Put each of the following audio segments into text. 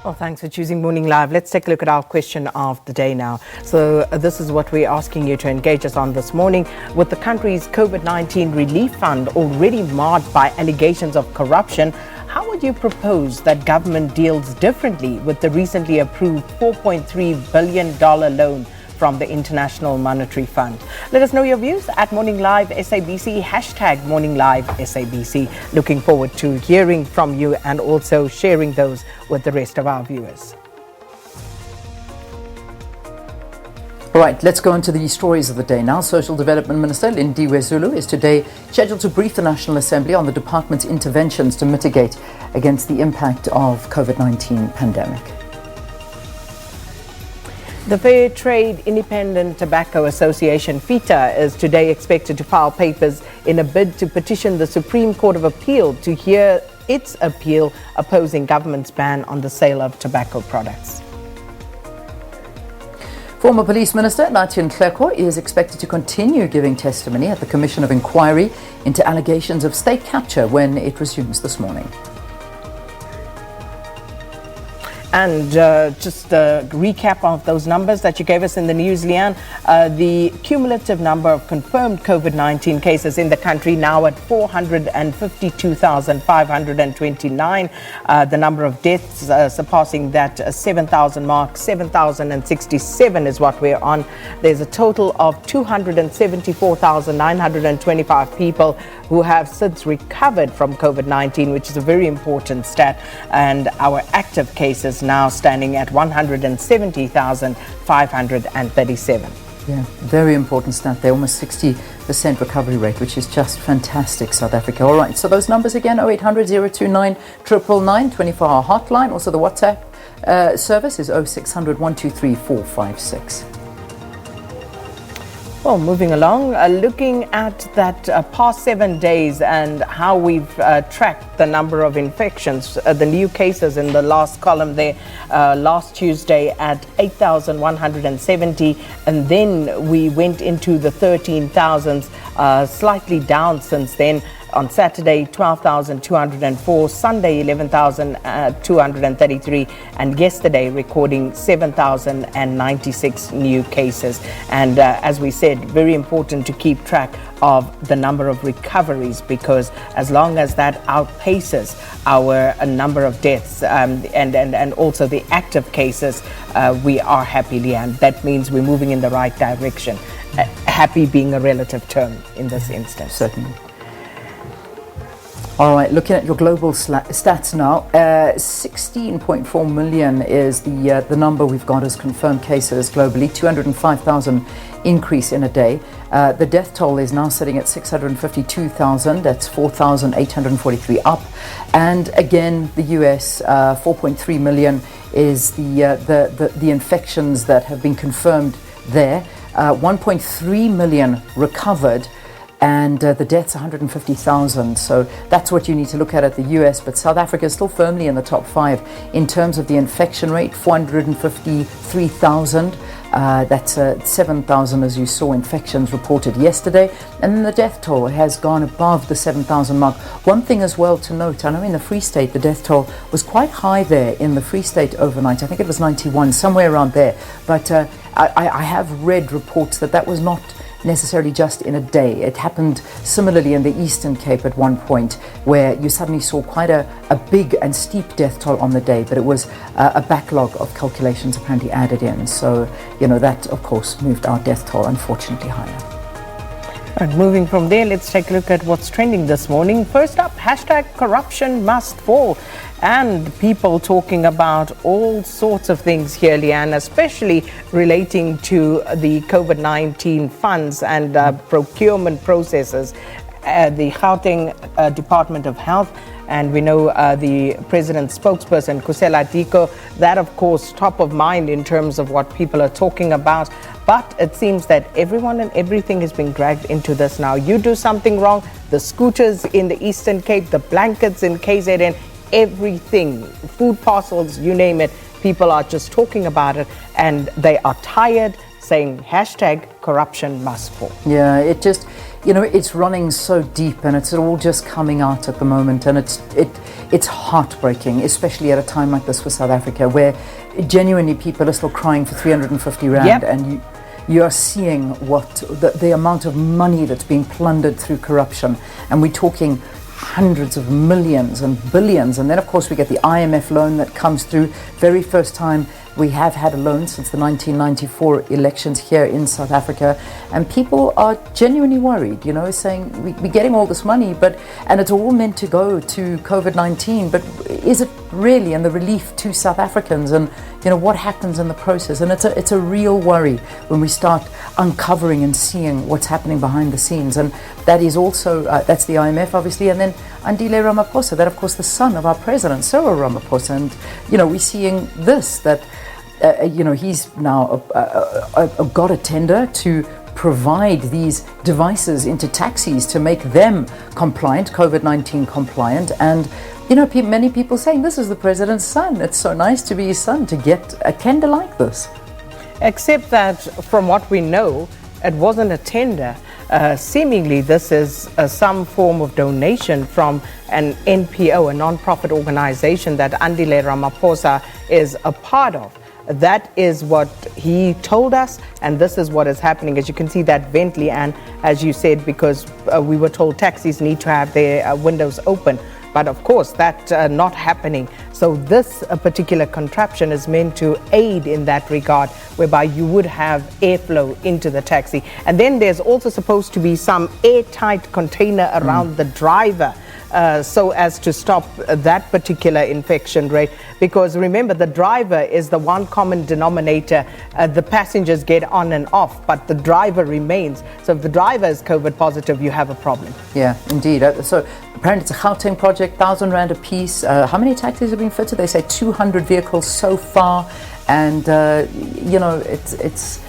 Well, thanks for choosing Morning Live. Let's take a look at our question of the day now. So this is what we're asking you to engage us on this morning. With the country's COVID-19 relief fund already marred by allegations of corruption, how would you propose that government deals differently with the recently approved $4.3 billion loan from the International Monetary Fund? Let us know your views at Morning Live SABC, hashtag Morning Live SABC. Looking forward to hearing from you and also sharing those with the rest of our viewers. All right, let's go into the stories of the day now. Social Development Minister Lindiwe Zulu is today scheduled to brief the National Assembly on the department's interventions to mitigate against the impact of COVID-19 pandemic. The Fair Trade Independent Tobacco Association, FITA, is today expected to file papers in a bid to petition the Supreme Court of Appeal to hear its appeal opposing government's ban on the sale of tobacco products. Former Police Minister Nathi Nhleko is expected to continue giving testimony at the Commission of Inquiry into allegations of state capture when it resumes this morning. And just a recap of those numbers that you gave us in the news, Leanne. The cumulative number of confirmed COVID-19 cases in the country now at 452,529. The number of deaths surpassing that 7,000 mark. 7,067 is what we're on. There's a total of 274,925 people who have since recovered from COVID-19, which is a very important stat. And our active cases now standing at 170,537. Yeah, very important stat there, almost 60% recovery rate, which is just fantastic, South Africa. All right, so those numbers again, 0800 029 999, 24-hour hotline. Also the WhatsApp service is 0600 123 456. Well, moving along, looking at that past 7 days and how we've tracked the number of infections, the new cases in the last column there, last Tuesday at 8,170, and then we went into the 13,000s, slightly down since then. On Saturday, 12,204, Sunday, 11,233, and yesterday recording 7,096 new cases. And as we said, very important to keep track of the number of recoveries, because as long as that outpaces our number of deaths and also the active cases, we are happy, Leanne. That means we're moving in the right direction. Happy being a relative term in this instance. Certainly. All right, looking at your global stats now, 16.4 million is the number we've got as confirmed cases globally, 205,000 increase in a day. The death toll is now sitting at 652,000, that's 4,843 up. And again, the US, 4.3 million is the infections that have been confirmed there. 1.3 million recovered. And the deaths, 150,000. So that's what you need to look at the US. But South Africa is still firmly in the top 5 in terms of the infection rate, 453,000. That's 7,000, as you saw, infections reported yesterday. And then the death toll has gone above the 7,000 mark. One thing as well to note, I know in the Free State, the death toll was quite high there in the Free State overnight. I think it was 91, somewhere around there. But I have read reports that was not necessarily just in a day. It happened similarly in the Eastern Cape at one point, where you suddenly saw quite a big and steep death toll on the day, but it was a backlog of calculations apparently added in. So, that of course moved our death toll unfortunately higher. And moving from there, let's take a look at what's trending this morning. First up, hashtag corruption must fall. And people talking about all sorts of things here, Leanne, especially relating to the COVID-19 funds and procurement processes. The Gauteng Department of Health, and we know the President's spokesperson, Kusela Diko, that of course top of mind in terms of what people are talking about. But it seems that everyone and everything is being dragged into this now. You do something wrong, the scooters in the Eastern Cape, the blankets in KZN, everything, food parcels, you name it, people are just talking about it, and they are tired, saying hashtag corruption must fall. Yeah, it's running so deep, and it's all just coming out at the moment, and it's heartbreaking, especially at a time like this for South Africa, where genuinely people are still crying for 350 rand, Yep. and you are seeing what the amount of money that's being plundered through corruption, and we're talking hundreds of millions and billions. And then of course we get the IMF loan that comes through. Very first time we have had a loan since the 1994 elections here in South Africa, and people are genuinely worried, saying we're getting all this money, and it's all meant to go to COVID-19, but is it really, and the relief to South Africans, and what happens in the process? And it's a real worry when we start uncovering and seeing what's happening behind the scenes. And that is also that's the IMF, obviously, and then Andile Ramaphosa, that of course the son of our president Cyril Ramaphosa, and we're seeing this, that he's now got a tender to provide these devices into taxis to make them compliant, COVID-19 compliant. And many people saying this is the president's son. It's so nice to be his son, to get a tender like this. Except that from what we know, it wasn't a tender. Seemingly this is some form of donation from an NPO, a non-profit organization that Andile Ramaphosa is a part of. That is what he told us, and this is what is happening. As you can see that Bentley, and as you said, because we were told taxis need to have their windows open, but of course that's not happening. So this particular contraption is meant to aid in that regard, whereby you would have airflow into the taxi. And then there's also supposed to be some airtight container around the driver, so as to stop that particular infection rate. Because remember, the driver is the one common denominator. The passengers get on and off, but the driver remains. So if the driver is COVID positive, you have a problem. Yeah, indeed. So apparently it's a Gauteng project, 1,000 rand a piece. How many taxis have been fitted? They say 200 vehicles so far. And, it's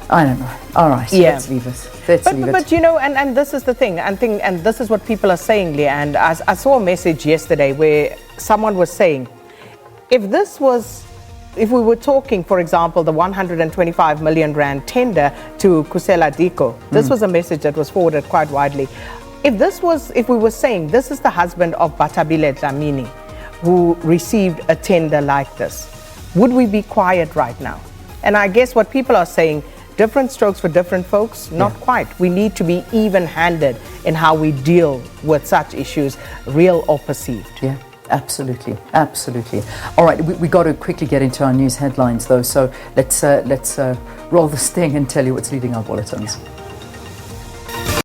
I don't know. All right, yeah. Let's leave it. Leave it. But and this is the thing, and this is what people are saying, Leah. And I saw a message yesterday where someone was saying, if we were talking, for example, the 125 million rand tender to Kusela Diko, this was a message that was forwarded quite widely. If we were saying this is the husband of Batabile Dlamini, who received a tender like this, would we be quiet right now? And I guess what people are saying, different strokes for different folks, not quite. We need to be even-handed in how we deal with such issues, real or perceived. Yeah, absolutely, absolutely. All right, we got to quickly get into our news headlines, though. So let's roll the sting and tell you what's leading our bulletins.